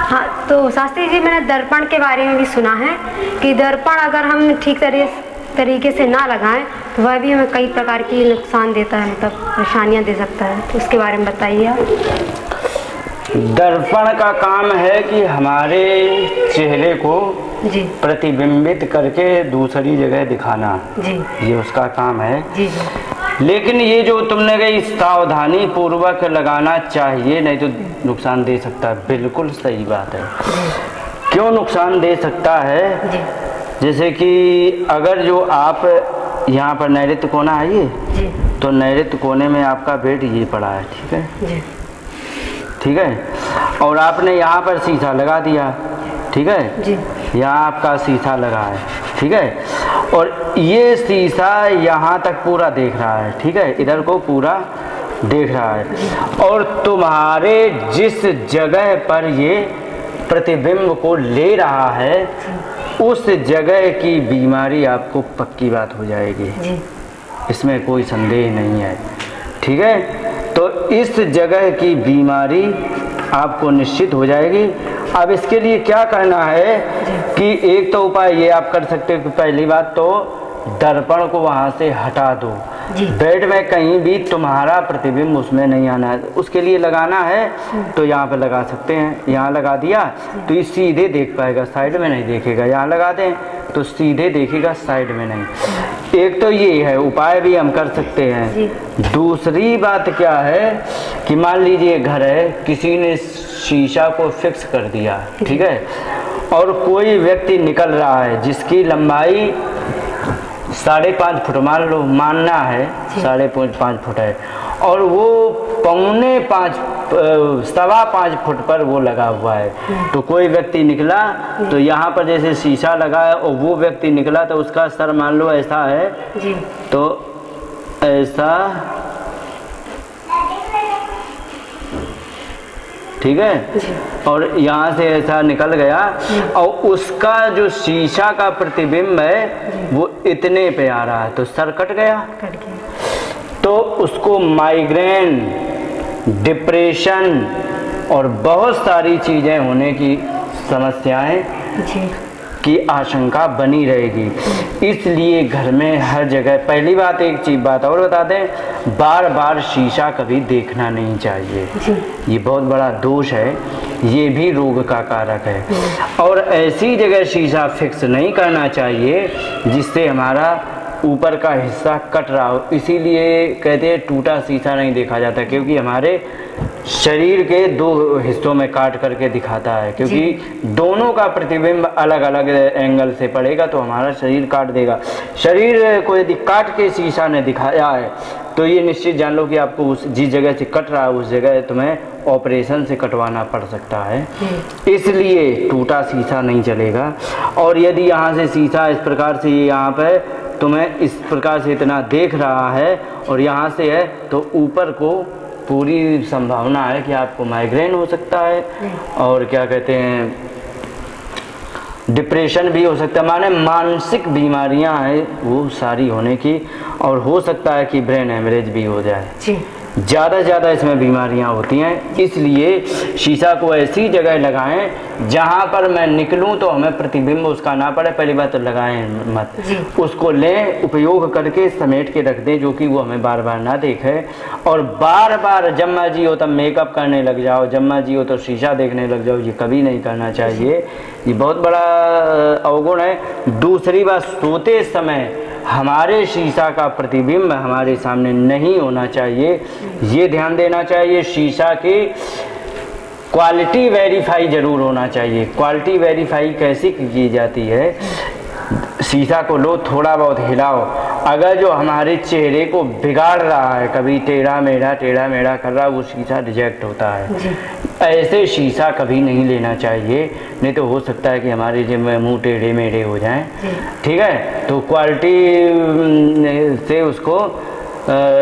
हाँ, तो शास्त्री जी मैंने दर्पण के बारे में भी सुना है कि दर्पण अगर हम ठीक तरीके से ना लगाएं तो वह भी हमें कई प्रकार की नुकसान देता है, मतलब परेशानियां दे सकता है। तो उसके बारे में बताइए आप। दर्पण का काम है कि हमारे चेहरे को जी प्रतिबिंबित करके दूसरी जगह दिखाना जी, ये उसका काम है। जी जी। लेकिन ये जो तुमने कही सावधानी पूर्वक लगाना चाहिए, नहीं तो नुकसान दे सकता है। बिल्कुल सही बात है। क्यों नुकसान दे सकता है? जी जैसे कि अगर जो आप यहाँ पर नैऋत्य कोना है ये, तो नैऋत्य कोने में आपका बेड ये पड़ा है, ठीक है जी, ठीक है, और आपने यहाँ पर शीशा लगा दिया, ठीक है जी, यहाँ आपका शीशा लगा है, ठीक है, और ये शीशा यहाँ तक पूरा देख रहा है, ठीक है, इधर को पूरा देख रहा है, और तुम्हारे जिस जगह पर ये प्रतिबिंब को ले रहा है उस जगह की बीमारी आपको पक्की बात हो जाएगी जी, इसमें कोई संदेह नहीं है, ठीक है। तो इस जगह की बीमारी आपको निश्चित हो जाएगी। अब इसके लिए क्या करना है कि एक तो उपाय ये आप कर सकते हो कि पहली बात तो दर्पण को वहाँ से हटा दो, बेड में कहीं भी तुम्हारा प्रतिबिंब उसमें नहीं आना है। उसके लिए लगाना है तो यहाँ पे लगा सकते हैं, यहाँ लगा दिया तो ये सीधे देख पाएगा, साइड में नहीं देखेगा। यहाँ लगा दें तो सीधे देखेगा, साइड में नहीं। एक तो ये है उपाय भी हम कर सकते हैं। दूसरी बात क्या है कि मान लीजिए घर है, किसी ने शीशा को फिक्स कर दिया, ठीक है, और कोई व्यक्ति निकल रहा है जिसकी लंबाई 5.5 फुट मान लो, मानना है 5.5 फुट है, और वो 4.25 फुट पर वो लगा हुआ है। तो कोई व्यक्ति निकला तो यहाँ पर जैसे शीशा लगा है और वो व्यक्ति निकला तो उसका सर मान लो ऐसा है जी, तो ऐसा, ठीक है, और यहाँ से ऐसा निकल गया और उसका जो शीशा का प्रतिबिंब है वो इतने पे आ रहा है तो सर कट गया। तो उसको माइग्रेन, डिप्रेशन और बहुत सारी चीज़ें होने की समस्याएं की आशंका बनी रहेगी। इसलिए घर में हर जगह, पहली बात एक चीज बात और बता दें, बार बार शीशा कभी देखना नहीं चाहिए, ये बहुत बड़ा दोष है, ये भी रोग का कारक है। और ऐसी जगह शीशा फिक्स नहीं करना चाहिए जिससे हमारा ऊपर का हिस्सा कट रहा हो। इसीलिए कहते हैं टूटा शीशा नहीं देखा जाता, क्योंकि हमारे शरीर के 2 हिस्सों में काट करके दिखाता है, क्योंकि दोनों का प्रतिबिंब अलग अलग एंगल से पड़ेगा तो हमारा शरीर काट देगा। शरीर को यदि काट के शीशा ने दिखाया है तो ये निश्चित जान लो कि आपको उस जिस जगह से कट रहा है उस जगह तुम्हें ऑपरेशन से कटवाना पड़ सकता है। इसलिए टूटा शीशा नहीं चलेगा। और यदि यहाँ से शीशा इस प्रकार से यहाँ पे तुम्हें इस प्रकार से इतना देख रहा है और यहाँ से है तो ऊपर को पूरी संभावना है कि आपको माइग्रेन हो सकता है और क्या कहते हैं डिप्रेशन भी हो सकता है, माने मानसिक बीमारियां हैं वो सारी होने की, और हो सकता है कि ब्रेन हेमरेज भी हो जाए। ज़्यादा से ज़्यादा इसमें बीमारियां होती हैं। इसलिए शीशा को ऐसी जगह लगाएं जहां पर मैं निकलूं तो हमें प्रतिबिंब उसका ना पड़े। पहली बात तो लगाएं मत, उसको लें, उपयोग करके समेट के रख दें जो कि वो हमें बार बार ना देखे। और बार बार जब मर्जी हो तब मेकअप करने लग जाओ, जब मर्जी हो तो शीशा देखने लग जाओ, ये कभी नहीं करना चाहिए, ये बहुत बड़ा अवगुण है। दूसरी बात, सोते समय हमारे शीशा का प्रतिबिंब हमारे सामने नहीं होना चाहिए, ये ध्यान देना चाहिए। शीशा की क्वालिटी वेरीफाई जरूर होना चाहिए। क्वालिटी वेरीफाई कैसे की जाती है? शीशा को लो, थोड़ा बहुत हिलाओ, अगर जो हमारे चेहरे को बिगाड़ रहा है, कभी टेढ़ा मेढ़ा कर रहा है, वो शीशा रिजेक्ट होता है। ऐसे शीशा कभी नहीं लेना चाहिए, नहीं तो हो सकता है कि हमारे जो मुंह टेढ़े मेढ़े हो जाएं। ठीक है, तो क्वालिटी से उसको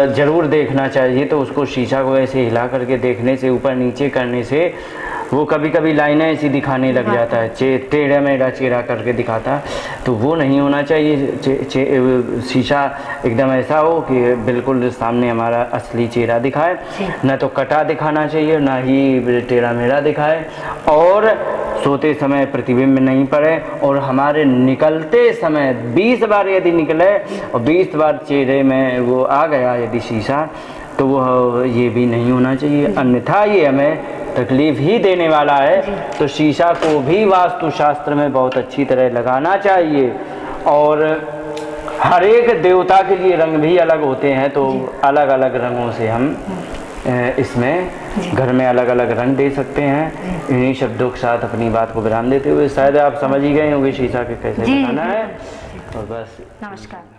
ज़रूर देखना चाहिए। तो उसको शीशा को ऐसे हिला करके देखने से, ऊपर नीचे करने से वो कभी कभी लाइनें ऐसी दिखाने लग जाता है, टेढ़ा मेढ़ा चेहरा करके दिखाता है, तो वो नहीं होना चाहिए। शीशा एकदम ऐसा हो कि बिल्कुल सामने हमारा असली चेहरा दिखाए, न तो कटा दिखाना चाहिए, ना ही टेढ़ा मेढ़ा दिखाए, और सोते समय प्रतिबिंब नहीं पड़े, और हमारे निकलते समय 20 बार यदि निकले और 20 बार चेहरे में वो आ गया यदि शीशा, तो वो ये भी नहीं होना चाहिए, अन्यथा ये हमें तकलीफ ही देने वाला है। तो शीशा को भी वास्तुशास्त्र में बहुत अच्छी तरह लगाना चाहिए, और हर एक देवता के लिए रंग भी अलग होते हैं, तो अलग अलग रंगों से हम इसमें घर में अलग अलग रंग दे सकते हैं। इन्हीं शब्दों के साथ अपनी बात को विराम देते हुए शायद आप समझ ही गए होंगे शीशा के कैसे बनाना है। और बस नमस्कार।